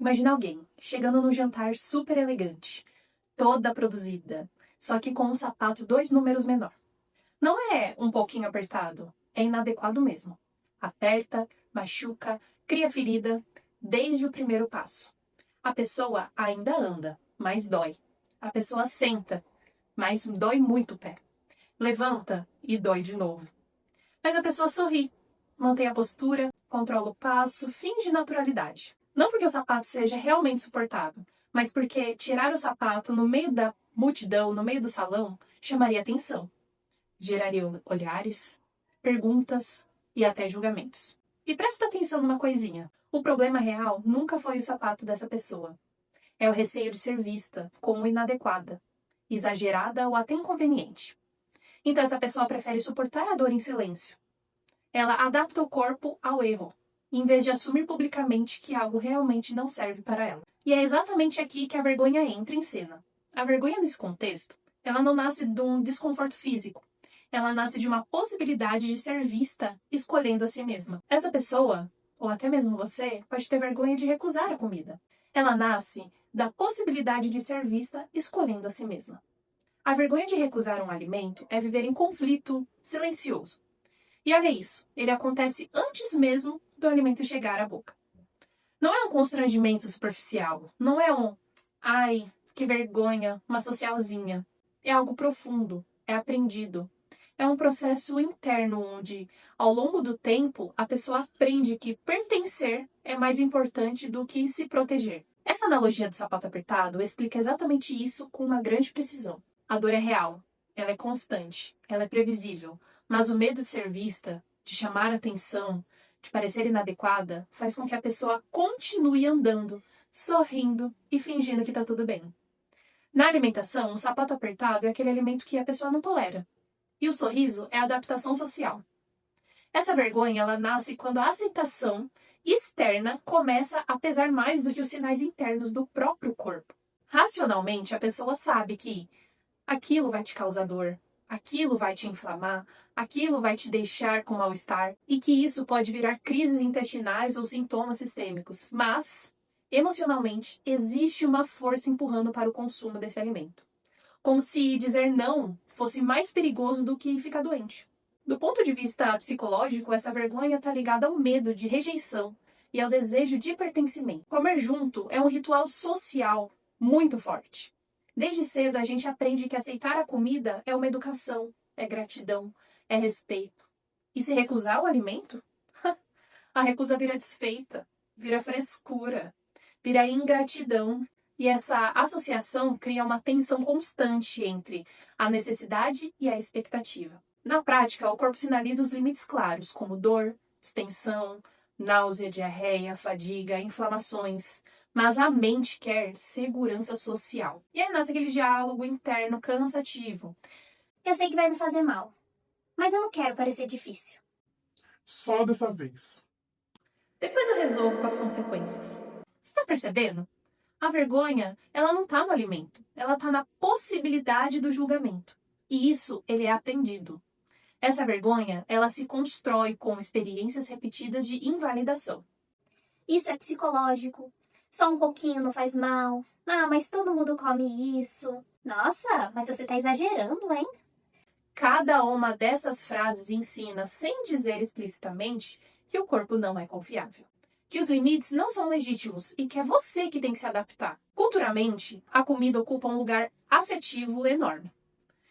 Imagina alguém chegando num jantar super elegante, toda produzida, só que com um sapato 2 números menor. Não é um pouquinho apertado, é inadequado mesmo. Aperta, machuca, cria ferida desde o primeiro passo. A pessoa ainda anda, mas dói. A pessoa senta, mas dói muito o pé. Levanta e dói de novo. Mas a pessoa sorri, mantém a postura, controla o passo, finge naturalidade. Não porque o sapato seja realmente suportável, mas porque tirar o sapato no meio da multidão, no meio do salão, chamaria atenção. Geraria olhares, perguntas e até julgamentos. E presta atenção numa coisinha. O problema real nunca foi o sapato dessa pessoa. É o receio de ser vista como inadequada, exagerada ou até inconveniente. Então essa pessoa prefere suportar a dor em silêncio. Ela adapta o corpo ao erro, em vez de assumir publicamente que algo realmente não serve para ela. E é exatamente aqui que a vergonha entra em cena. A vergonha nesse contexto, ela não nasce de um desconforto físico. Ela nasce de uma possibilidade de ser vista escolhendo a si mesma. Essa pessoa, ou até mesmo você, pode ter vergonha de recusar a comida. Ela nasce da possibilidade de ser vista escolhendo a si mesma. A vergonha de recusar um alimento é viver em conflito silencioso. E olha isso, ele acontece antes mesmo do alimento chegar à boca. Não é um constrangimento superficial, não é um ai, que vergonha, uma socialzinha. É algo profundo, é aprendido. É um processo interno onde, ao longo do tempo, a pessoa aprende que pertencer é mais importante do que se proteger. Essa analogia do sapato apertado explica exatamente isso com uma grande precisão. A dor é real, ela é constante, ela é previsível, mas o medo de ser vista, de chamar atenção, de parecer inadequada, faz com que a pessoa continue andando, sorrindo e fingindo que está tudo bem. Na alimentação, o sapato apertado é aquele alimento que a pessoa não tolera. E o sorriso é a adaptação social. Essa vergonha, ela nasce quando a aceitação externa começa a pesar mais do que os sinais internos do próprio corpo. Racionalmente, a pessoa sabe que aquilo vai te causar dor, aquilo vai te inflamar, aquilo vai te deixar com mal-estar e que isso pode virar crises intestinais ou sintomas sistêmicos. Mas, emocionalmente, existe uma força empurrando para o consumo desse alimento. Como se dizer não fosse mais perigoso do que ficar doente. Do ponto de vista psicológico, essa vergonha está ligada ao medo de rejeição e ao desejo de pertencimento. Comer junto é um ritual social muito forte. Desde cedo a gente aprende que aceitar a comida é uma educação, é gratidão, é respeito. E se recusar o alimento? A recusa vira desfeita, vira frescura, vira ingratidão. E essa associação cria uma tensão constante entre a necessidade e a expectativa. Na prática, o corpo sinaliza os limites claros, como dor, extensão, náusea, diarreia, fadiga, inflamações. Mas a mente quer segurança social. E aí nasce aquele diálogo interno cansativo. Eu sei que vai me fazer mal, mas eu não quero parecer difícil. Só dessa vez. Depois eu resolvo com as consequências. Está percebendo? A vergonha, ela não está no alimento, ela está na possibilidade do julgamento. E isso, ele é aprendido. Essa vergonha, ela se constrói com experiências repetidas de invalidação. Isso é psicológico. Só um pouquinho não faz mal. Ah, mas todo mundo come isso. Nossa, mas você tá exagerando, hein? Cada uma dessas frases ensina, sem dizer explicitamente, que o corpo não é confiável. Que os limites não são legítimos e que é você que tem que se adaptar. Culturalmente, a comida ocupa um lugar afetivo enorme.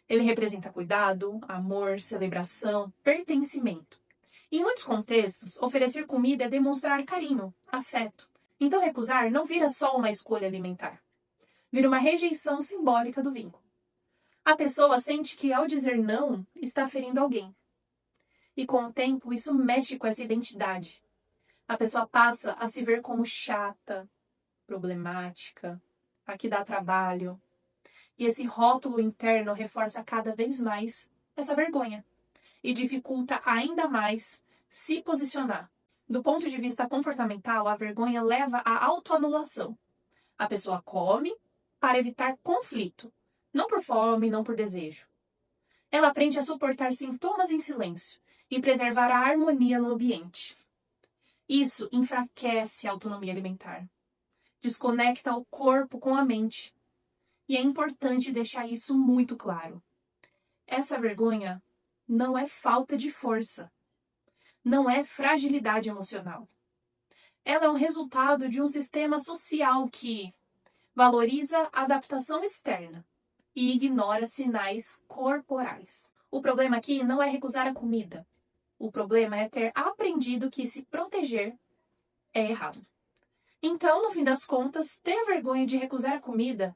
Ele representa cuidado, amor, celebração, pertencimento. Em muitos contextos, oferecer comida é demonstrar carinho, afeto. Então recusar não vira só uma escolha alimentar. Vira uma rejeição simbólica do vínculo. A pessoa sente que ao dizer não, está ferindo alguém. E com o tempo, isso mexe com essa identidade. A pessoa passa a se ver como chata, problemática, a que dá trabalho. E esse rótulo interno reforça cada vez mais essa vergonha e dificulta ainda mais se posicionar. Do ponto de vista comportamental, a vergonha leva à autoanulação. A pessoa come para evitar conflito, não por fome, não por desejo. Ela aprende a suportar sintomas em silêncio e preservar a harmonia no ambiente. Isso enfraquece a autonomia alimentar. desconecta o corpo com a mente. E é importante deixar isso muito claro. Essa vergonha não é falta de força, não é fragilidade emocional. Ela é um resultado de um sistema social que valoriza a adaptação externa e ignora sinais corporais. O problema aqui não é recusar a comida. O problema é ter aprendido que se proteger é errado. Então, no fim das contas, ter vergonha de recusar a comida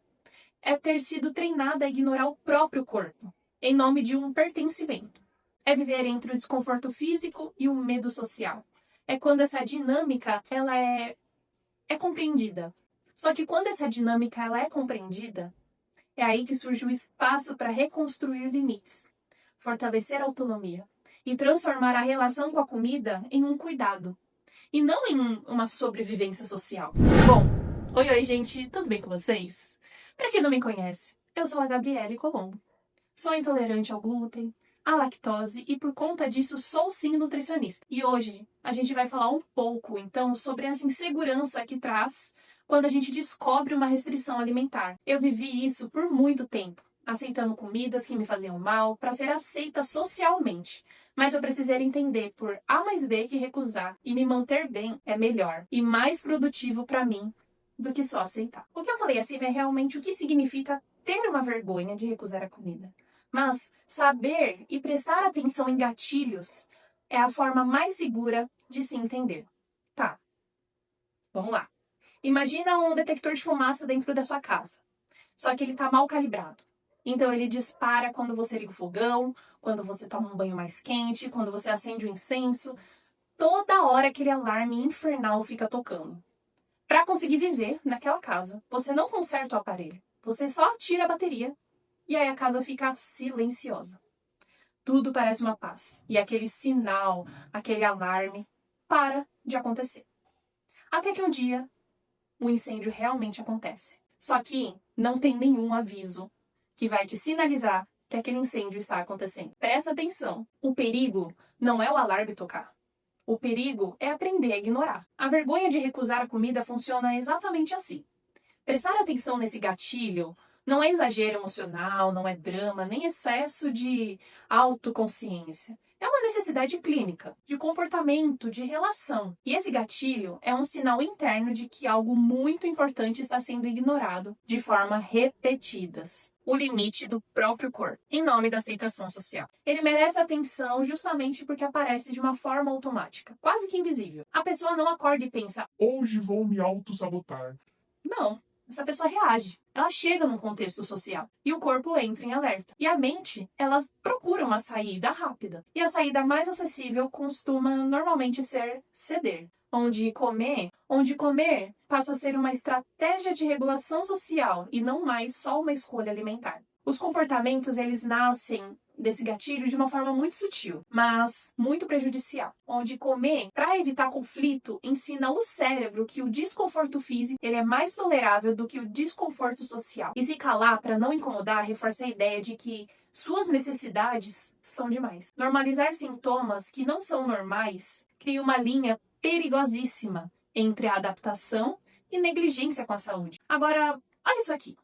é ter sido treinada a ignorar o próprio corpo, em nome de um pertencimento. É viver entre o desconforto físico e o medo social. É quando essa dinâmica ela é compreendida. Só que quando essa dinâmica ela é compreendida, é aí que surge o espaço para reconstruir limites, fortalecer a autonomia e transformar a relação com a comida em um cuidado, e não em uma sobrevivência social. Bom, oi gente, tudo bem com vocês? Para quem não me conhece, eu sou a Gabriele Colombo. Sou intolerante ao glúten, à lactose e por conta disso sou sim nutricionista. E hoje a gente vai falar um pouco então sobre essa insegurança que traz quando a gente descobre uma restrição alimentar. Eu vivi isso por muito tempo, aceitando comidas que me faziam mal para ser aceita socialmente. Mas eu precisei entender por A mais B que recusar e me manter bem é melhor e mais produtivo para mim do que só aceitar. O que eu falei acima é realmente o que significa ter uma vergonha de recusar a comida. Mas saber e prestar atenção em gatilhos é a forma mais segura de se entender. Tá, vamos lá. Imagina um detector de fumaça dentro da sua casa. Só que ele está mal calibrado. Então ele dispara quando você liga o fogão, quando você toma um banho mais quente, quando você acende o incenso. Toda hora aquele alarme infernal fica tocando. Para conseguir viver naquela casa, você não conserta o aparelho. Você só tira a bateria e aí a casa fica silenciosa. Tudo parece uma paz. E aquele sinal, aquele alarme, para de acontecer. Até que um dia, o incêndio realmente acontece. Só que não tem nenhum aviso que vai te sinalizar que aquele incêndio está acontecendo. Presta atenção. O perigo não é o alarme tocar. O perigo é aprender a ignorar. A vergonha de recusar a comida funciona exatamente assim. Prestar atenção nesse gatilho não é exagero emocional, não é drama, nem excesso de autoconsciência. É uma necessidade clínica, de comportamento, de relação. E esse gatilho é um sinal interno de que algo muito importante está sendo ignorado de forma repetidas. O limite do próprio corpo, em nome da aceitação social. Ele merece atenção justamente porque aparece de uma forma automática, quase que invisível. A pessoa não acorda e pensa, Hoje vou me auto-sabotar. não. Essa pessoa reage. Ela chega num contexto social e o corpo entra em alerta. E a mente, ela procura uma saída rápida. E a saída mais acessível costuma normalmente ser ceder. Onde comer passa a ser uma estratégia de regulação social e não mais só uma escolha alimentar. Os comportamentos, eles nascem desse gatilho de uma forma muito sutil, mas muito prejudicial. Onde comer, para evitar conflito, ensina o cérebro que o desconforto físico ele é mais tolerável do que o desconforto social. E se calar para não incomodar reforça a ideia de que suas necessidades são demais. Normalizar sintomas que não são normais cria uma linha perigosíssima entre a adaptação e negligência com a saúde. Agora, olha isso aqui.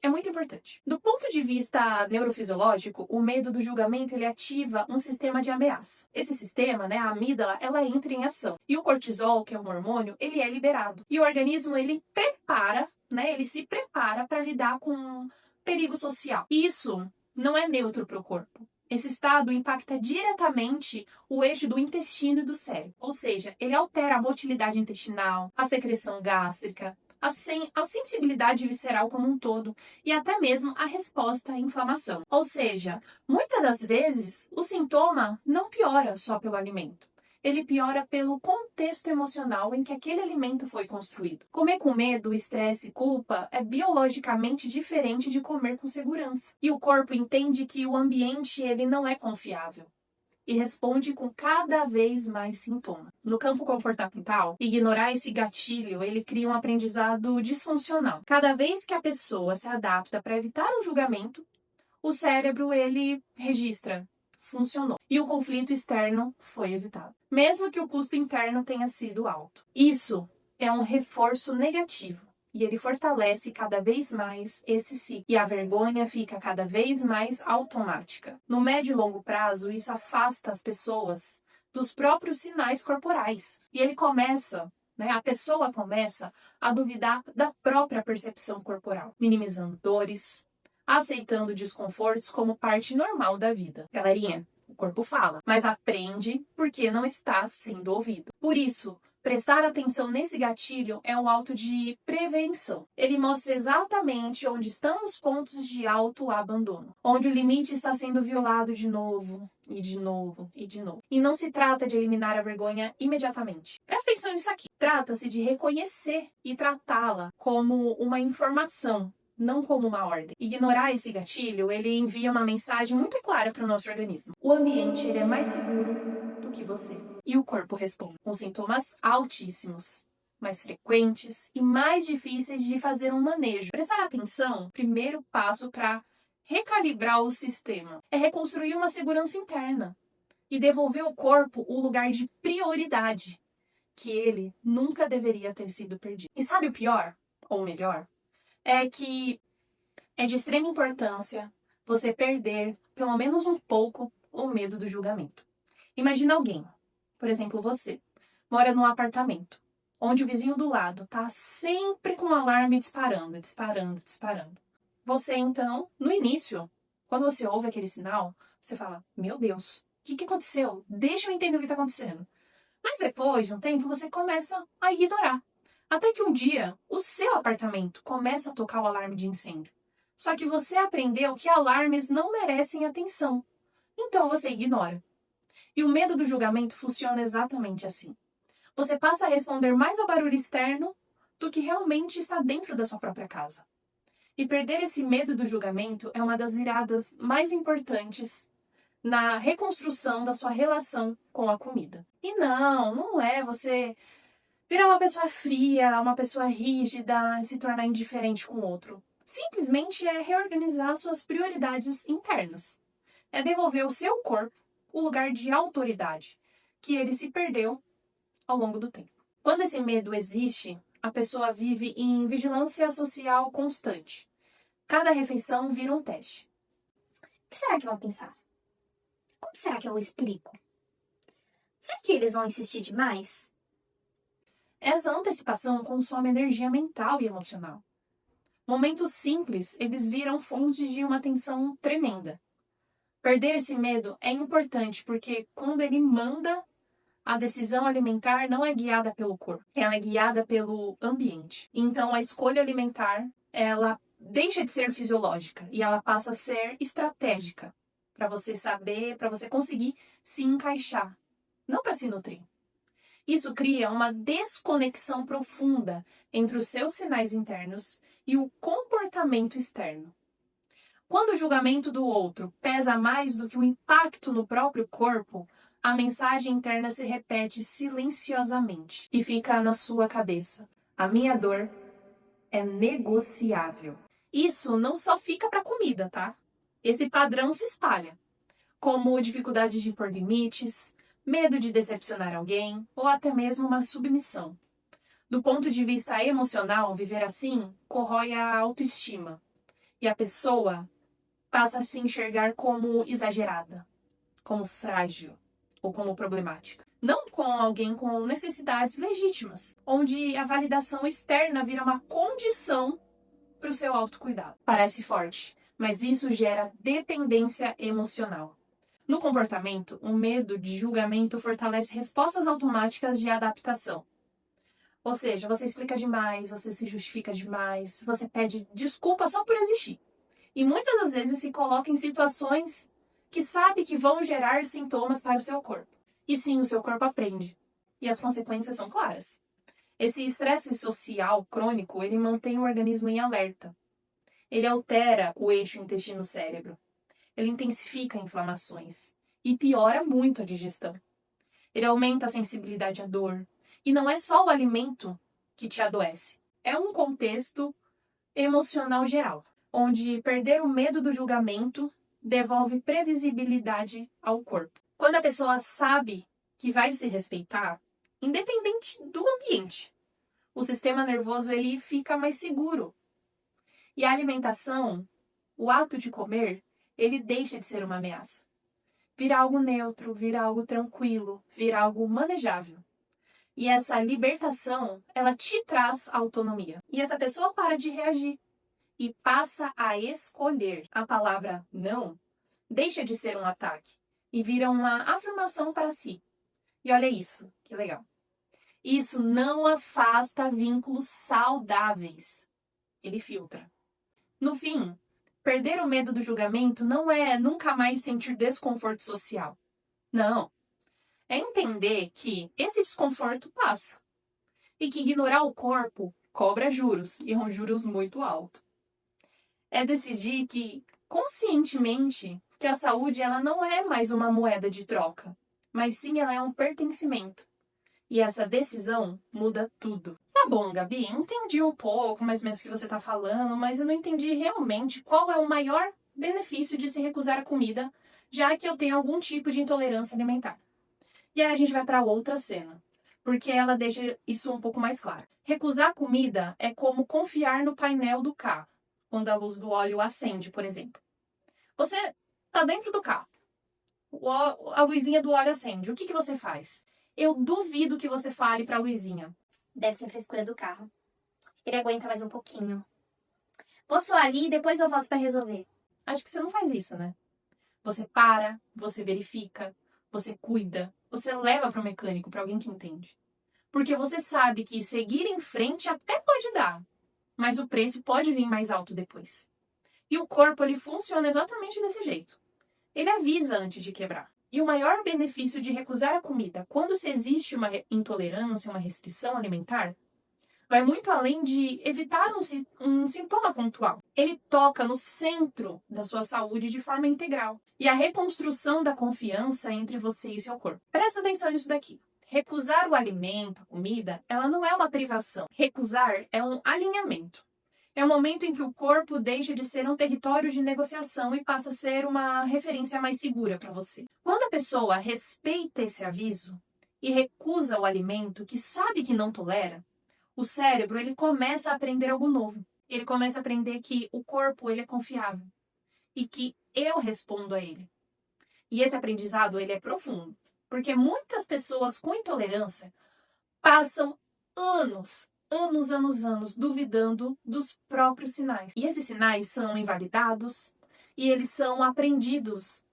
É muito importante. Do ponto de vista neurofisiológico, o medo do julgamento ele ativa um sistema de ameaça. Esse sistema, a amígdala, ela entra em ação. E o cortisol, que é um hormônio, ele é liberado. E o organismo, ele se prepara para lidar com perigo social. E isso não é neutro para o corpo. Esse estado impacta diretamente o eixo do intestino e do cérebro. Ou seja, ele altera a motilidade intestinal, a secreção gástrica, a sensibilidade visceral como um todo e até mesmo a resposta à inflamação. Ou seja, muitas das vezes o sintoma não piora só pelo alimento. Ele piora pelo contexto emocional em que aquele alimento foi construído. Comer com medo, estresse e culpa é biologicamente diferente de comer com segurança. E o corpo entende que o ambiente ele não é confiável. E responde com cada vez mais sintoma. No campo comportamental, ignorar esse gatilho, ele cria um aprendizado disfuncional. Cada vez que a pessoa se adapta para evitar um julgamento, o cérebro, ele registra, funcionou. E o conflito externo foi evitado. Mesmo que o custo interno tenha sido alto. Isso é um reforço negativo. E ele fortalece cada vez mais esse ciclo. E a vergonha fica cada vez mais automática. No médio e longo prazo, isso afasta as pessoas dos próprios sinais corporais. E ele começa, a pessoa começa a duvidar da própria percepção corporal, minimizando dores, aceitando desconfortos como parte normal da vida. Galerinha, o corpo fala, mas aprende porque não está sendo ouvido. Por isso, prestar atenção nesse gatilho é um auto de prevenção. Ele mostra exatamente onde estão os pontos de autoabandono, onde o limite está sendo violado de novo, e de novo, e de novo. E não se trata de eliminar a vergonha imediatamente. Presta atenção nisso aqui. Trata-se de reconhecer e tratá-la como uma informação, não como uma ordem. Ignorar esse gatilho, ele envia uma mensagem muito clara para o nosso organismo. O ambiente ele é mais seguro do que você. E o corpo responde com sintomas altíssimos, mais frequentes e mais difíceis de fazer um manejo. Prestar atenção, primeiro passo para recalibrar o sistema, é reconstruir uma segurança interna e devolver ao corpo o lugar de prioridade que ele nunca deveria ter sido perdido. E sabe o pior, ou melhor, é que é de extrema importância você perder, pelo menos um pouco, o medo do julgamento. Imagina alguém, por exemplo você, mora num apartamento, onde o vizinho do lado está sempre com o alarme disparando, disparando, disparando. Você então, no início, quando você ouve aquele sinal, você fala, meu Deus, o que aconteceu? Deixa eu entender o que está acontecendo. Mas depois de um tempo, você começa a ignorar. Até que um dia, o seu apartamento começa a tocar o alarme de incêndio. Só que você aprendeu que alarmes não merecem atenção. Então você ignora. E o medo do julgamento funciona exatamente assim. Você passa a responder mais ao barulho externo do que realmente está dentro da sua própria casa. E perder esse medo do julgamento é uma das viradas mais importantes na reconstrução da sua relação com a comida. E não é você virar uma pessoa fria, uma pessoa rígida e se tornar indiferente com o outro. Simplesmente é reorganizar suas prioridades internas. É devolver ao seu corpo o lugar de autoridade que ele se perdeu ao longo do tempo. Quando esse medo existe, a pessoa vive em vigilância social constante. Cada refeição vira um teste. O que será que vão pensar? Como será que eu explico? Será que eles vão insistir demais? Essa antecipação consome energia mental e emocional. Momentos simples, eles viram fontes de uma tensão tremenda. Perder esse medo é importante porque quando ele manda, a decisão alimentar não é guiada pelo corpo, ela é guiada pelo ambiente. Então a escolha alimentar, ela deixa de ser fisiológica e ela passa a ser estratégica para você saber, para você conseguir se encaixar, não para se nutrir. Isso cria uma desconexão profunda entre os seus sinais internos e o comportamento externo. Quando o julgamento do outro pesa mais do que o impacto no próprio corpo, a mensagem interna se repete silenciosamente e fica na sua cabeça. A minha dor é negociável. Isso não só fica para comida, tá? Esse padrão se espalha, como dificuldade de impor limites, medo de decepcionar alguém ou até mesmo uma submissão. Do ponto de vista emocional, viver assim corrói a autoestima e a pessoa passa a se enxergar como exagerada, como frágil ou como problemática. Não com alguém com necessidades legítimas, onde a validação externa vira uma condição para o seu autocuidado. Parece forte, mas isso gera dependência emocional. No comportamento, o medo de julgamento fortalece respostas automáticas de adaptação. Ou seja, você explica demais, você se justifica demais, você pede desculpa só por existir. E muitas das vezes se coloca em situações que sabe que vão gerar sintomas para o seu corpo. E sim, o seu corpo aprende. E as consequências são claras. Esse estresse social crônico, ele mantém o organismo em alerta. Ele altera o eixo intestino-cérebro. Ele intensifica inflamações e piora muito a digestão. Ele aumenta a sensibilidade à dor. E não é só o alimento que te adoece. É um contexto emocional geral, onde perder o medo do julgamento devolve previsibilidade ao corpo. Quando a pessoa sabe que vai se respeitar, independente do ambiente, o sistema nervoso ele fica mais seguro. E a alimentação, o ato de comer, ele deixa de ser uma ameaça. Vira algo neutro, vira algo tranquilo, vira algo manejável. E essa libertação, ela te traz autonomia. E essa pessoa para de reagir e passa a escolher. A palavra não deixa de ser um ataque e vira uma afirmação para si. E olha isso, que legal. Isso não afasta vínculos saudáveis. Ele filtra. No fim, perder o medo do julgamento não é nunca mais sentir desconforto social. Não. É entender que esse desconforto passa. E que ignorar o corpo cobra juros, e um juros muito alto. É decidir que, conscientemente, que a saúde ela não é mais uma moeda de troca, mas sim ela é um pertencimento. E essa decisão muda tudo. Tá bom, Gabi, entendi um pouco mais ou menos o que você está falando, mas eu não entendi realmente qual é o maior benefício de se recusar a comida, já que eu tenho algum tipo de intolerância alimentar. E aí a gente vai para outra cena, porque ela deixa isso um pouco mais claro. Recusar comida é como confiar no painel do carro, quando a luz do óleo acende, por exemplo. Você está dentro do carro, a luzinha do óleo acende. O que você faz? Eu duvido que você fale para a luzinha: Deve ser frescura do carro. Ele aguenta mais um pouquinho. Vou só ali e depois eu volto pra resolver. acho que você não faz isso, né? Você para, você verifica, você cuida, você leva para o mecânico, para alguém que entende. Porque você sabe que seguir em frente até pode dar, mas o preço pode vir mais alto depois. E o corpo ele funciona exatamente desse jeito. Ele avisa antes de quebrar. E o maior benefício de recusar a comida quando se existe uma intolerância, uma restrição alimentar, vai muito além de evitar um sintoma pontual. Ele toca no centro da sua saúde de forma integral. E a reconstrução da confiança entre você e o seu corpo. Presta atenção nisso daqui. Recusar o alimento, a comida, ela não é uma privação. Recusar é um alinhamento. É o momento em que o corpo deixa de ser um território de negociação e passa a ser uma referência mais segura para você. Quando a pessoa respeita esse aviso e recusa o alimento que sabe que não tolera, o cérebro ele começa a aprender algo novo. Ele começa a aprender que o corpo ele é confiável e que eu respondo a ele. E esse aprendizado ele é profundo, porque muitas pessoas com intolerância passam anos duvidando dos próprios sinais. E esses sinais são invalidados e eles são aprendidos.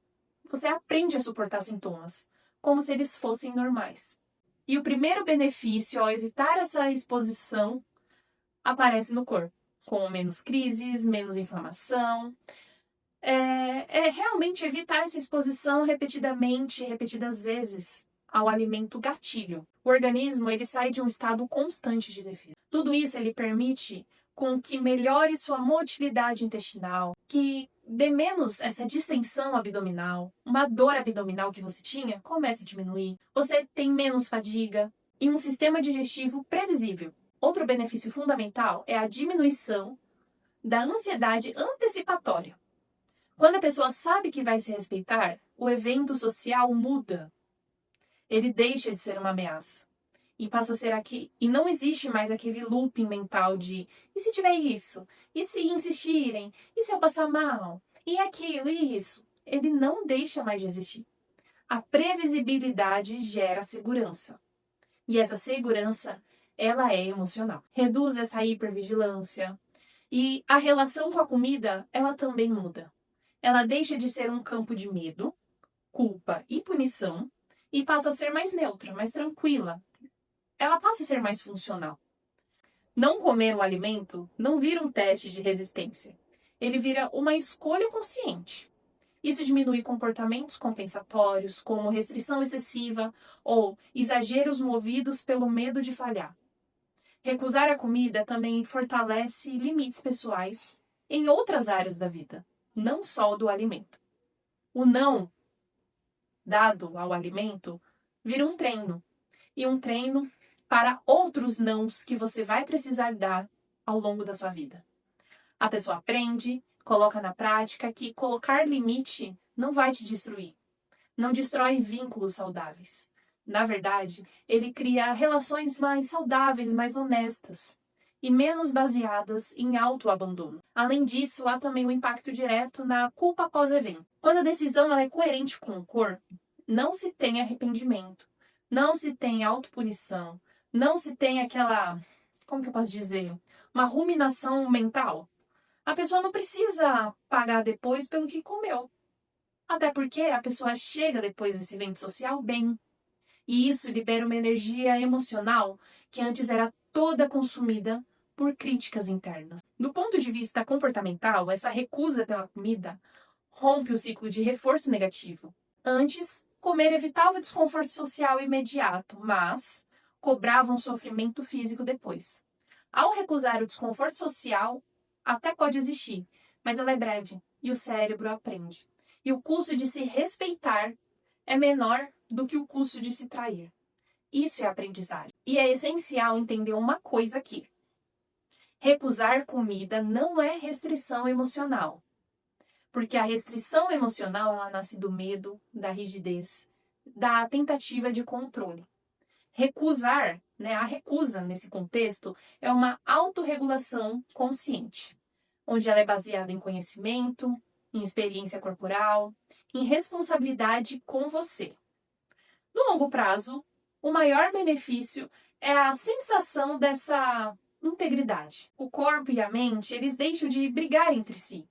Você aprende a suportar sintomas, como se eles fossem normais. E o primeiro benefício ao evitar essa exposição aparece no corpo, com menos crises, menos inflamação. É realmente evitar essa exposição repetidas vezes ao alimento gatilho. O organismo ele sai de um estado constante de defesa. Tudo isso ele permite com que melhore sua motilidade intestinal, que dê menos essa distensão abdominal, uma dor abdominal que você tinha comece a diminuir, você tem menos fadiga e um sistema digestivo previsível. Outro benefício fundamental é a diminuição da ansiedade antecipatória. Quando a pessoa sabe que vai se respeitar, o evento social muda. Ele deixa de ser uma ameaça e passa a ser aqui. E não existe mais aquele looping mental de: e se tiver isso? E se insistirem? E se eu passar mal? E aquilo e isso? Ele não deixa mais de existir. A previsibilidade gera segurança. E essa segurança, ela é emocional. Reduz essa hipervigilância. E a relação com a comida, ela também muda. Ela deixa de ser um campo de medo, culpa e punição e passa a ser mais neutra, mais tranquila. Ela passa a ser mais funcional. Não comer um alimento não vira um teste de resistência. Ele vira uma escolha consciente. Isso diminui comportamentos compensatórios, como restrição excessiva ou exageros movidos pelo medo de falhar. Recusar a comida também fortalece limites pessoais em outras áreas da vida, não só o do alimento. O não dado ao alimento vira um treino, e um treino para outros nãos que você vai precisar dar ao longo da sua vida. A pessoa aprende, coloca na prática que colocar limite não vai te destruir, não destrói vínculos saudáveis, Na verdade, ele cria relações mais saudáveis, mais honestas e menos baseadas em autoabandono. Além disso, há também o impacto direto na culpa pós-evento. Quando a decisão ela é coerente com o corpo, não se tem arrependimento, não se tem autopunição, não se tem aquela, como que eu posso dizer, uma ruminação mental. A pessoa não precisa pagar depois pelo que comeu. Até porque a pessoa chega depois desse evento social bem. E isso libera uma energia emocional que antes era toda consumida por críticas internas. Do ponto de vista comportamental, essa recusa pela comida rompe o ciclo de reforço negativo. Antes, comer evitava o desconforto social imediato, mas cobrava um sofrimento físico depois. Ao recusar o desconforto social, até pode existir, mas ela é breve e o cérebro aprende. E o custo de se respeitar é menor do que o custo de se trair. Isso é aprendizagem. E é essencial entender uma coisa aqui. Recusar comida não é restrição emocional. Porque a restrição emocional ela nasce do medo, da rigidez, da tentativa de controle. Recusar, a recusa nesse contexto, é uma autorregulação consciente, onde ela é baseada em conhecimento, em experiência corporal, em responsabilidade com você. No longo prazo, o maior benefício é a sensação dessa integridade. O corpo e a mente, eles deixam de brigar entre si.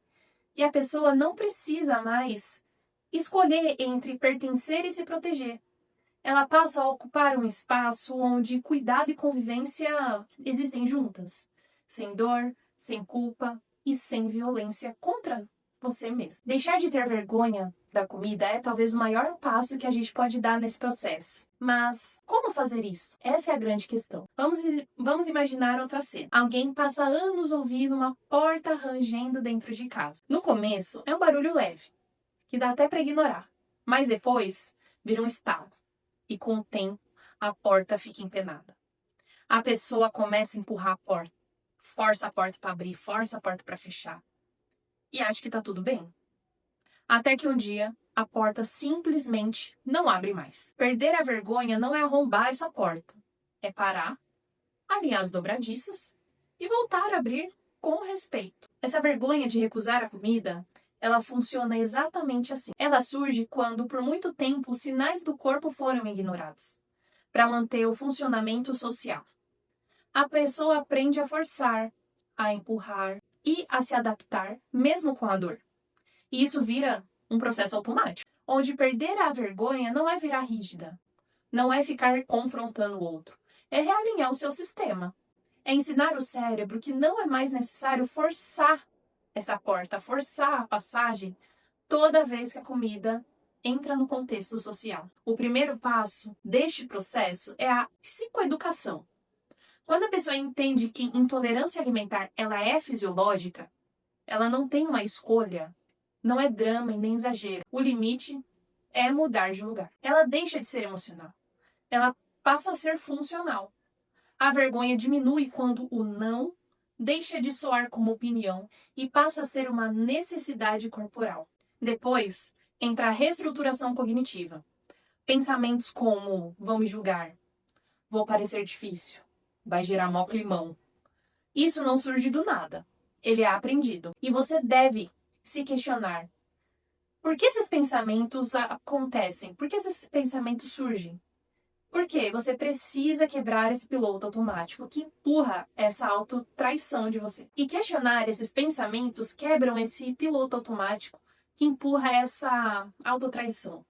E a pessoa não precisa mais escolher entre pertencer e se proteger. Ela passa a ocupar um espaço onde cuidado e convivência existem juntas, sem dor, sem culpa e sem violência contra você mesmo. Deixar de ter vergonha da comida é talvez o maior passo que a gente pode dar nesse processo. Mas como fazer isso? Essa é a grande questão. Vamos imaginar outra cena. Alguém passa anos ouvindo uma porta rangendo dentro de casa. No começo é um barulho leve, que dá até para ignorar. Mas depois vira um estalo. E com o tempo a porta fica empenada. A pessoa começa a empurrar a porta. Força a porta para abrir, força a porta para fechar. E acha que tá tudo bem. Até que um dia, a porta simplesmente não abre mais. Perder a vergonha não é arrombar essa porta. É parar, alinhar as dobradiças e voltar a abrir com respeito. Essa vergonha de recusar a comida, ela funciona exatamente assim. Ela surge quando, por muito tempo, os sinais do corpo foram ignorados, para manter o funcionamento social. A pessoa aprende a forçar, a empurrar e a se adaptar, mesmo com a dor. E isso vira um processo automático, onde perder a vergonha não é virar rígida, não é ficar confrontando o outro, é realinhar o seu sistema. É ensinar o cérebro que não é mais necessário forçar essa porta, forçar a passagem toda vez que a comida entra no contexto social. O primeiro passo deste processo é a psicoeducação. Quando a pessoa entende que intolerância alimentar ela é fisiológica, ela não tem uma escolha, não é drama e nem exagero. O limite é mudar de lugar. Ela deixa de ser emocional. Ela passa a ser funcional. A vergonha diminui quando o não deixa de soar como opinião e passa a ser uma necessidade corporal. Depois, entra a reestruturação cognitiva. Pensamentos como vão me julgar, vou parecer difícil, vai gerar mau climão. Isso não surge do nada. Ele é aprendido. E você deve se questionar. Por que esses pensamentos acontecem? Por que esses pensamentos surgem? Porque você precisa quebrar esse piloto automático que empurra essa autotraição de você. E questionar esses pensamentos quebram esse piloto automático que empurra essa autotraição.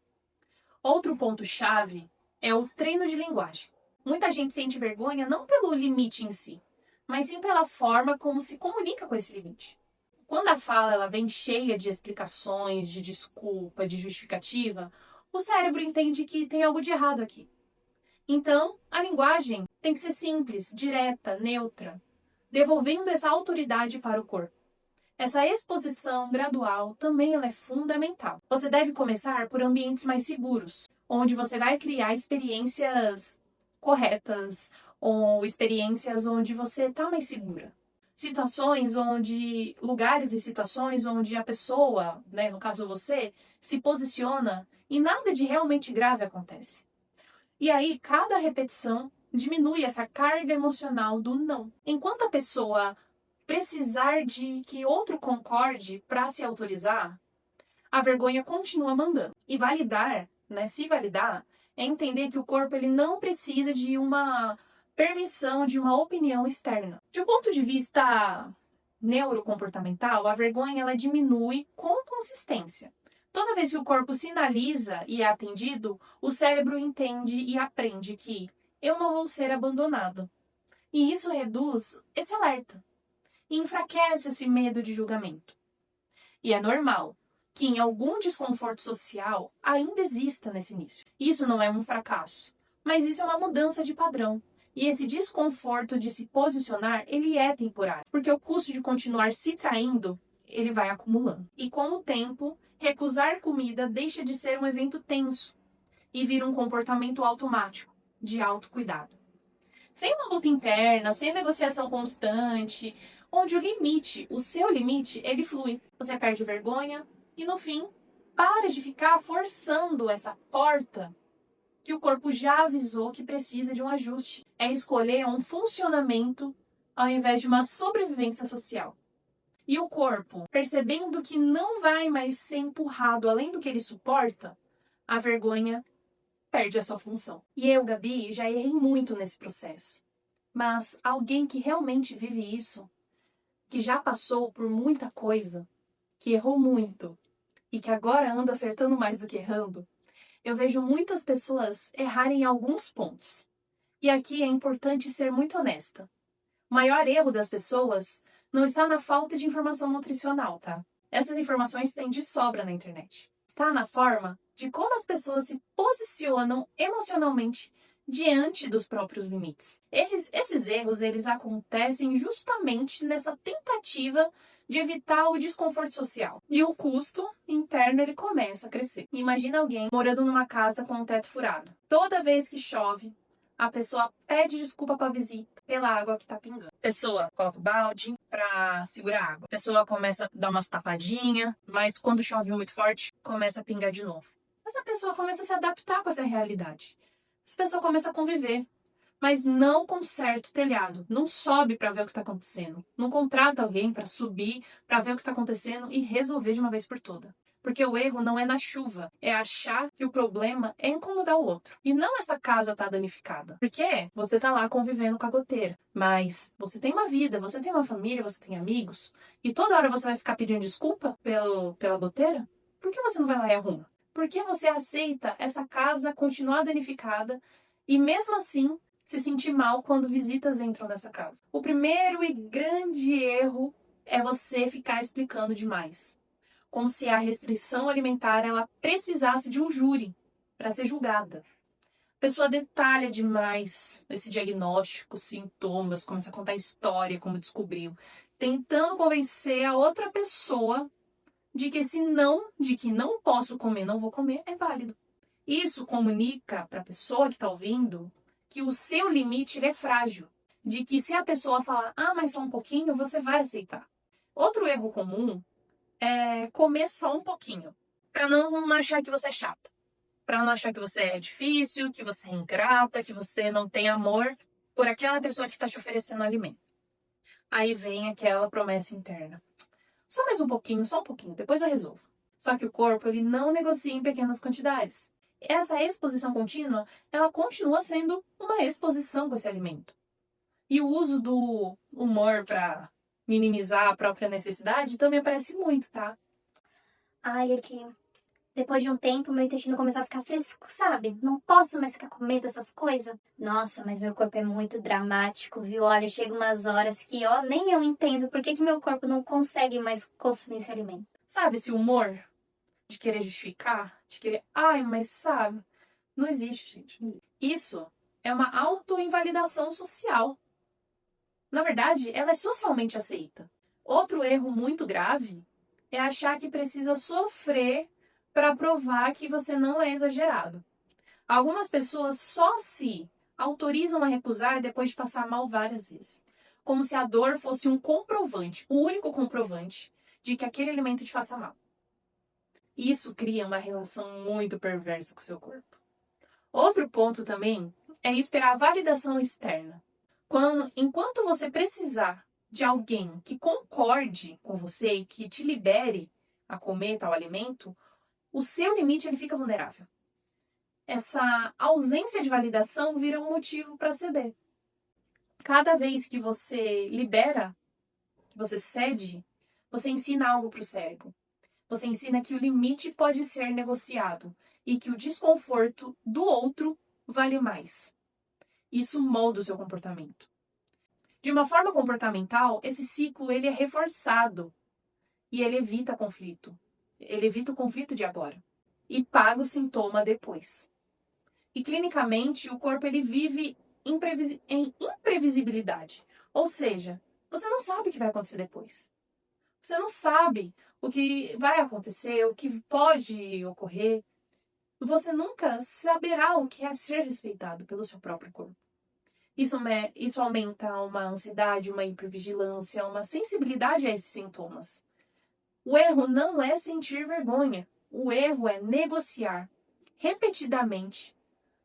Outro ponto-chave é o treino de linguagem. Muita gente sente vergonha não pelo limite em si, mas sim pela forma como se comunica com esse limite. Quando a fala ela vem cheia de explicações, de desculpa, de justificativa, o cérebro entende que tem algo de errado aqui. Então, a linguagem tem que ser simples, direta, neutra, devolvendo essa autoridade para o corpo. Essa exposição gradual também ela é fundamental. Você deve começar por ambientes mais seguros, onde você vai criar experiências corretas ou experiências onde você está mais segura. Lugares e situações onde a pessoa, no caso você, se posiciona e nada de realmente grave acontece. E aí, cada repetição diminui essa carga emocional do não. Enquanto a pessoa precisar de que outro concorde para se autorizar, a vergonha continua mandando. E validar, né, se validar, é entender que o corpo ele não precisa de uma permissão, de uma opinião externa. De um ponto de vista neurocomportamental, a vergonha ela diminui com consistência. Toda vez que o corpo sinaliza e é atendido, o cérebro entende e aprende que eu não vou ser abandonado. E isso reduz esse alerta e enfraquece esse medo de julgamento. E é normal que em algum desconforto social ainda exista nesse início. Isso não é um fracasso, mas isso é uma mudança de padrão. E esse desconforto de se posicionar, ele é temporário, porque o custo de continuar se traindo, ele vai acumulando. E com o tempo, recusar comida deixa de ser um evento tenso e vira um comportamento automático, de autocuidado. Sem uma luta interna, sem negociação constante, onde o limite, o seu limite, ele flui. Você perde vergonha e, no fim, para de ficar forçando essa porta que o corpo já avisou que precisa de um ajuste. É escolher um funcionamento ao invés de uma sobrevivência social. E o corpo, percebendo que não vai mais ser empurrado além do que ele suporta, a vergonha perde a sua função. E eu, Gabi, já errei muito nesse processo. Mas alguém que realmente vive isso, que já passou por muita coisa, que errou muito e que agora anda acertando mais do que errando, eu vejo muitas pessoas errarem em alguns pontos. E aqui é importante ser muito honesta. O maior erro das pessoas não está na falta de informação nutricional, tá? Essas informações têm de sobra na internet. Está na forma de como as pessoas se posicionam emocionalmente diante dos próprios limites. Esses erros, eles acontecem justamente nessa tentativa de evitar o desconforto social. E o custo interno, ele começa a crescer. Imagina alguém morando numa casa com o teto furado. Toda vez que chove, a pessoa pede desculpa para a visita pela água que tá pingando. A pessoa coloca o balde para segurar a água. A pessoa começa a dar umas tapadinhas, mas quando chove muito forte, começa a pingar de novo. Essa pessoa começa a se adaptar com essa realidade. Essa pessoa começa a conviver, mas não conserta o telhado, não sobe para ver o que está acontecendo, não contrata alguém para subir para ver o que está acontecendo e resolver de uma vez por toda. Porque o erro não é na chuva, é achar que o problema é incomodar o outro. E não essa casa tá danificada. Porque você tá lá convivendo com a goteira. Mas você tem uma vida, você tem uma família, você tem amigos. E toda hora você vai ficar pedindo desculpa pela goteira? Por que você não vai lá e arruma? Por que você aceita essa casa continuar danificada e mesmo assim se sentir mal quando visitas entram nessa casa? O primeiro e grande erro é você ficar explicando demais. Como se a restrição alimentar ela precisasse de um júri para ser julgada. A pessoa detalha demais esse diagnóstico, sintomas, começa a contar a história, como descobriu, tentando convencer a outra pessoa de que de que não posso comer, não vou comer, é válido. Isso comunica para a pessoa que está ouvindo que o seu limite ele é frágil, de que se a pessoa falar, mas só um pouquinho, você vai aceitar. Outro erro comum é comer só um pouquinho, para não achar que você é chata, para não achar que você é difícil, que você é ingrata, que você não tem amor por aquela pessoa que está te oferecendo alimento. Aí vem aquela promessa interna. Só mais um pouquinho, só um pouquinho, depois eu resolvo. Só que o corpo ele não negocia em pequenas quantidades. Essa exposição contínua, ela continua sendo uma exposição com esse alimento. E o uso do humor para minimizar a própria necessidade também aparece muito, tá? Ai, aqui. Depois de um tempo, meu intestino começou a ficar fresco, sabe? Não posso mais ficar comendo essas coisas. Nossa, mas meu corpo é muito dramático, viu? Olha, chega umas horas que, nem eu entendo por que meu corpo não consegue mais consumir esse alimento. Sabe esse humor de querer justificar? De querer, mas sabe? Não existe, gente. Não existe. Isso é uma autoinvalidação social. Na verdade, ela é socialmente aceita. Outro erro muito grave é achar que precisa sofrer para provar que você não é exagerado. Algumas pessoas só se autorizam a recusar depois de passar mal várias vezes. Como se a dor fosse um comprovante, o único comprovante de que aquele alimento te faça mal. Isso cria uma relação muito perversa com o seu corpo. Outro ponto também é esperar a validação externa. Enquanto você precisar de alguém que concorde com você e que te libere a comer tal alimento, o seu limite ele fica vulnerável. Essa ausência de validação vira um motivo para ceder. Cada vez que você libera, que você cede, você ensina algo para o cérebro. Você ensina que o limite pode ser negociado e que o desconforto do outro vale mais. Isso molda o seu comportamento. De uma forma comportamental, esse ciclo ele é reforçado e ele evita conflito. Ele evita o conflito de agora e paga o sintoma depois. E clinicamente, o corpo ele vive em imprevisibilidade. Ou seja, você não sabe o que vai acontecer depois. Você não sabe o que vai acontecer, o que pode ocorrer. Você nunca saberá o que é ser respeitado pelo seu próprio corpo. Isso aumenta uma ansiedade, uma hipervigilância, uma sensibilidade a esses sintomas. O erro não é sentir vergonha. O erro é negociar repetidamente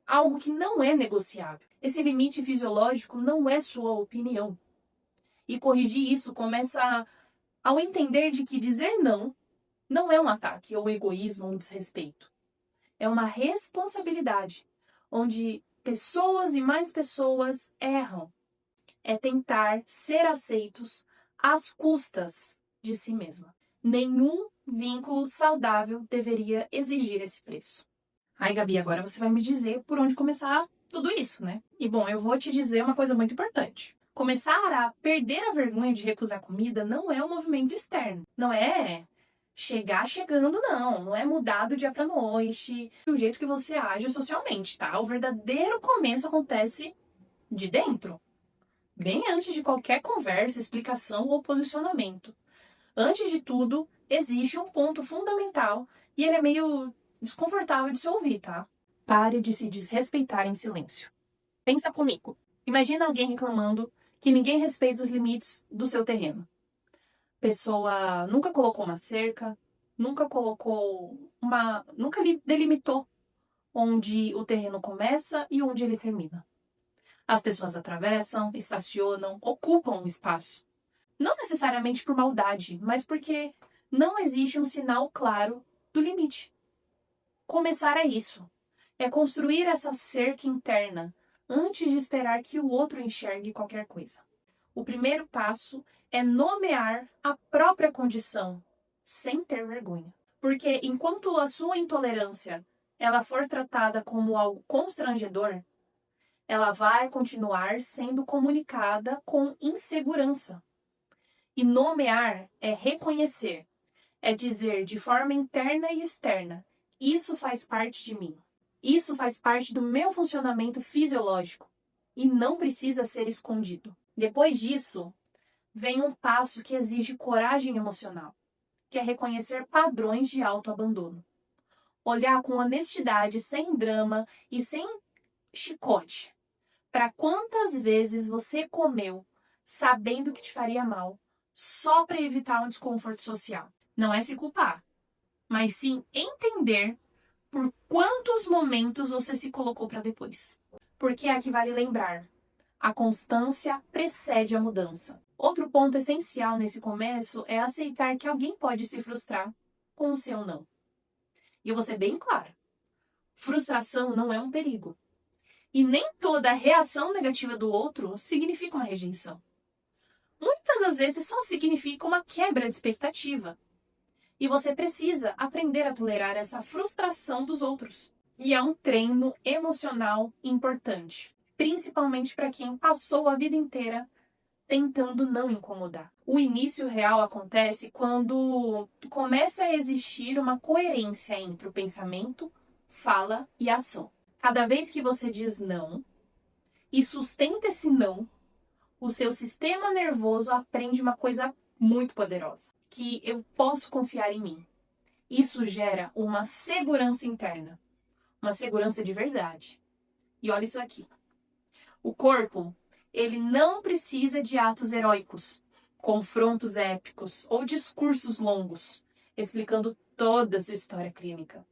algo que não é negociável. Esse limite fisiológico não é sua opinião. E corrigir isso começa ao entender de que dizer não é um ataque ou egoísmo ou um desrespeito. É uma responsabilidade, onde pessoas e mais pessoas erram. É tentar ser aceitos às custas de si mesma. Nenhum vínculo saudável deveria exigir esse preço. Ai, Gabi, agora você vai me dizer por onde começar tudo isso, né? E bom, eu vou te dizer uma coisa muito importante. Começar a perder a vergonha de recusar comida não é um movimento externo. Não é chegar chegando, não. Não é mudar do dia pra noite, do jeito que você age socialmente, tá? O verdadeiro começo acontece de dentro. Bem antes de qualquer conversa, explicação ou posicionamento. Antes de tudo, existe um ponto fundamental e ele é meio desconfortável de se ouvir, tá? Pare de se desrespeitar em silêncio. Pensa comigo. Imagina alguém reclamando que ninguém respeita os limites do seu terreno. A pessoa nunca colocou uma cerca, nunca delimitou onde o terreno começa e onde ele termina. As pessoas atravessam, estacionam, ocupam o espaço. Não necessariamente por maldade, mas porque não existe um sinal claro do limite. Começar é isso. É construir essa cerca interna antes de esperar que o outro enxergue qualquer coisa. O primeiro passo é nomear a própria condição, sem ter vergonha. Porque enquanto a sua intolerância ela for tratada como algo constrangedor, ela vai continuar sendo comunicada com insegurança. E nomear é reconhecer, é dizer de forma interna e externa: isso faz parte de mim. Isso faz parte do meu funcionamento fisiológico e não precisa ser escondido. Depois disso, vem um passo que exige coragem emocional, que é reconhecer padrões de autoabandono. Olhar com honestidade, sem drama e sem chicote, para quantas vezes você comeu sabendo que te faria mal, só para evitar um desconforto social. Não é se culpar, mas sim entender por quantos momentos você se colocou para depois. Porque aqui vale lembrar, a constância precede a mudança. Outro ponto essencial nesse começo é aceitar que alguém pode se frustrar com o seu não. E eu vou ser bem clara, frustração não é um perigo. E nem toda reação negativa do outro significa uma rejeição. Muitas das vezes só significa uma quebra de expectativa. E você precisa aprender a tolerar essa frustração dos outros. E é um treino emocional importante, principalmente para quem passou a vida inteira tentando não incomodar. O início real acontece quando começa a existir uma coerência entre o pensamento, fala e ação. Cada vez que você diz não e sustenta esse não, o seu sistema nervoso aprende uma coisa muito poderosa, que eu posso confiar em mim. Isso gera uma segurança interna, uma segurança de verdade. E olha isso aqui. O corpo, ele não precisa de atos heróicos, confrontos épicos ou discursos longos, explicando toda a sua história clínica.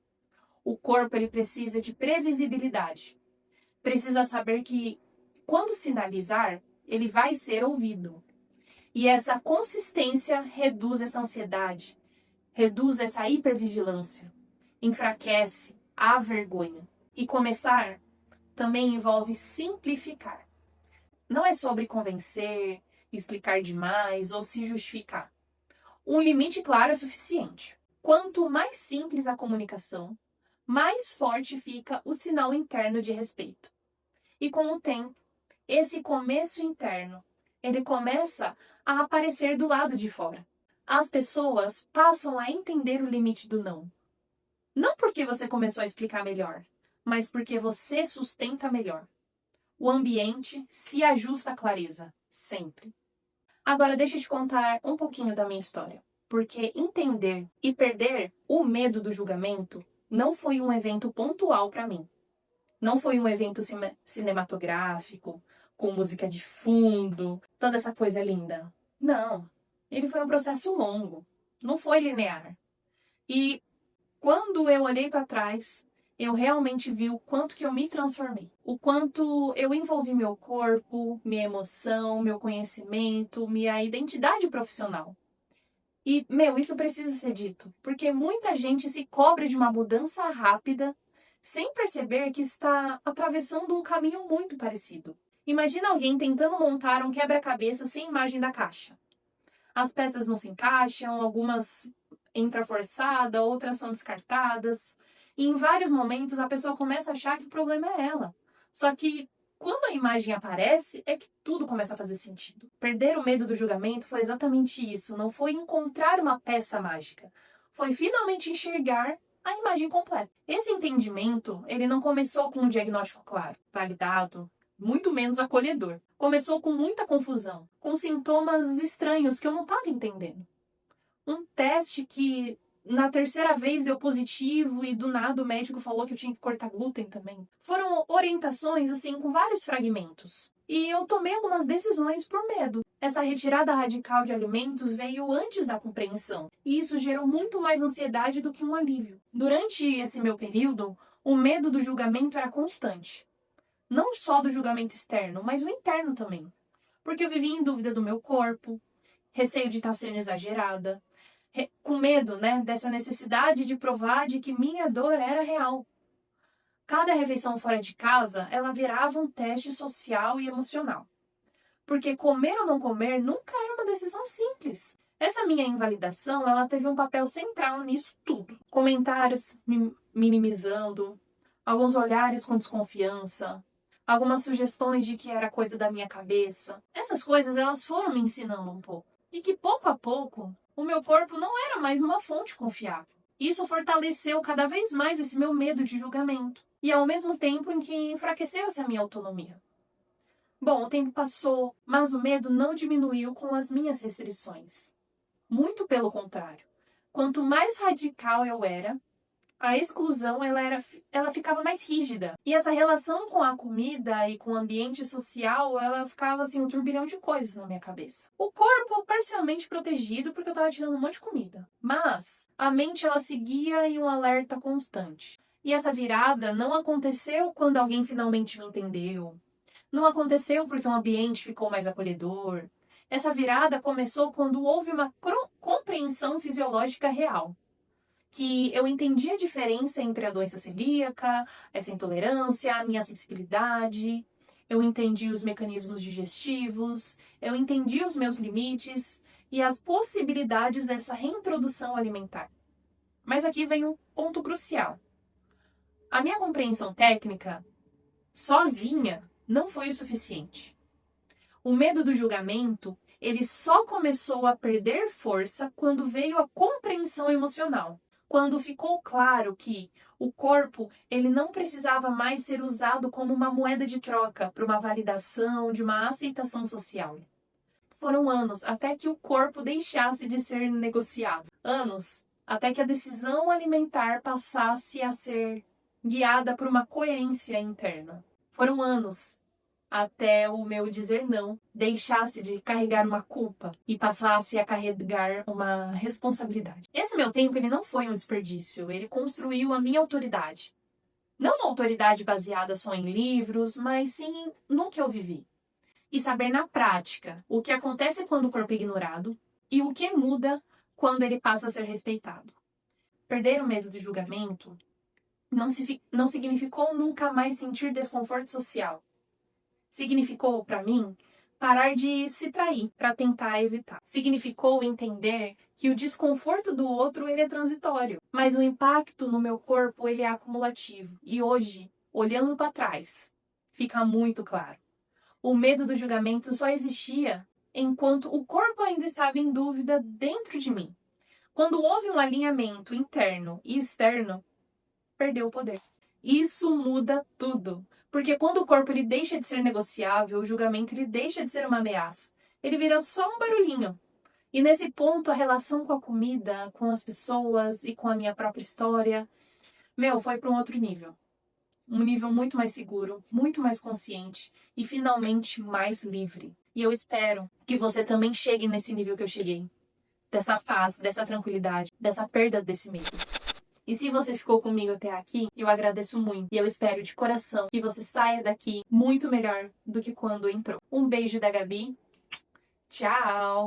O corpo ele precisa de previsibilidade. Precisa saber que, quando sinalizar, ele vai ser ouvido. E essa consistência reduz essa ansiedade, reduz essa hipervigilância, enfraquece a vergonha. E começar também envolve simplificar. Não é sobre convencer, explicar demais ou se justificar. Um limite claro é suficiente. Quanto mais simples a comunicação, mais forte fica o sinal interno de respeito. E com o tempo, esse começo interno, ele começa a aparecer do lado de fora. As pessoas passam a entender o limite do não. Não porque você começou a explicar melhor, mas porque você sustenta melhor. O ambiente se ajusta à clareza, sempre. Agora deixa eu te contar um pouquinho da minha história. Porque entender e perder o medo do julgamento não foi um evento pontual para mim. Não foi um evento cinematográfico, com música de fundo, toda essa coisa linda. Não, ele foi um processo longo, não foi linear. E quando eu olhei para trás, eu realmente vi o quanto que eu me transformei. O quanto eu envolvi meu corpo, minha emoção, meu conhecimento, minha identidade profissional. E, isso precisa ser dito, porque muita gente se cobra de uma mudança rápida, sem perceber que está atravessando um caminho muito parecido. Imagina alguém tentando montar um quebra-cabeça sem imagem da caixa. As peças não se encaixam, algumas entram forçada, outras são descartadas. E em vários momentos a pessoa começa a achar que o problema é ela. Só que quando a imagem aparece, é que tudo começa a fazer sentido. Perder o medo do julgamento foi exatamente isso. Não foi encontrar uma peça mágica. Foi finalmente enxergar a imagem completa. Esse entendimento, ele não começou com um diagnóstico claro, validado, muito menos acolhedor. Começou com muita confusão, com sintomas estranhos que eu não estava entendendo. Um teste que na terceira vez deu positivo e do nada o médico falou que eu tinha que cortar glúten também. Foram orientações assim com vários fragmentos. E eu tomei algumas decisões por medo. Essa retirada radical de alimentos veio antes da compreensão. E isso gerou muito mais ansiedade do que um alívio. Durante esse meu período, o medo do julgamento era constante. Não só do julgamento externo, mas o interno também. Porque eu vivia em dúvida do meu corpo, receio de estar sendo exagerada, com medo, dessa necessidade de provar de que minha dor era real. Cada refeição fora de casa, ela virava um teste social e emocional. Porque comer ou não comer nunca era uma decisão simples. Essa minha invalidação, ela teve um papel central nisso tudo. Comentários minimizando, alguns olhares com desconfiança, algumas sugestões de que era coisa da minha cabeça. Essas coisas, elas foram me ensinando um pouco. E que pouco a pouco, o meu corpo não era mais uma fonte confiável. Isso fortaleceu cada vez mais esse meu medo de julgamento. E ao mesmo tempo em que enfraqueceu essa minha autonomia. Bom, o tempo passou, mas o medo não diminuiu com as minhas restrições. Muito pelo contrário. Quanto mais radical eu era, a exclusão ela ficava mais rígida. E essa relação com a comida e com o ambiente social, ela ficava assim um turbilhão de coisas na minha cabeça. O corpo parcialmente protegido porque eu estava tirando um monte de comida. Mas a mente ela seguia em um alerta constante. E essa virada não aconteceu quando alguém finalmente me entendeu. Não aconteceu porque o ambiente ficou mais acolhedor. Essa virada começou quando houve uma compreensão fisiológica real. Que eu entendi a diferença entre a doença celíaca, essa intolerância, a minha sensibilidade, eu entendi os mecanismos digestivos, eu entendi os meus limites e as possibilidades dessa reintrodução alimentar. Mas aqui vem um ponto crucial. A minha compreensão técnica, sozinha, não foi o suficiente. O medo do julgamento, ele só começou a perder força quando veio a compreensão emocional. Quando ficou claro que o corpo ele não precisava mais ser usado como uma moeda de troca para uma validação de uma aceitação social. Foram anos até que o corpo deixasse de ser negociável. Anos até que a decisão alimentar passasse a ser guiada por uma coerência interna. Foram anos até o meu dizer não deixasse de carregar uma culpa e passasse a carregar uma responsabilidade. Esse meu tempo, ele não foi um desperdício, ele construiu a minha autoridade. Não uma autoridade baseada só em livros, mas sim no que eu vivi. E saber na prática o que acontece quando o corpo é ignorado e o que muda quando ele passa a ser respeitado. Perder o medo do julgamento não significou nunca mais sentir desconforto social. Significou, para mim, parar de se trair para tentar evitar. Significou entender que o desconforto do outro ele é transitório, mas o impacto no meu corpo ele é acumulativo. E hoje, olhando para trás, fica muito claro. O medo do julgamento só existia enquanto o corpo ainda estava em dúvida dentro de mim. Quando houve um alinhamento interno e externo, perdeu o poder. Isso muda tudo. Porque quando o corpo ele deixa de ser negociável, o julgamento ele deixa de ser uma ameaça. Ele vira só um barulhinho. E nesse ponto, a relação com a comida, com as pessoas e com a minha própria história, foi para um outro nível. Um nível muito mais seguro, muito mais consciente e finalmente mais livre. E eu espero que você também chegue nesse nível que eu cheguei. Dessa paz, dessa tranquilidade, dessa perda desse medo. E se você ficou comigo até aqui, eu agradeço muito. E eu espero de coração que você saia daqui muito melhor do que quando entrou. Um beijo da Gabi. Tchau!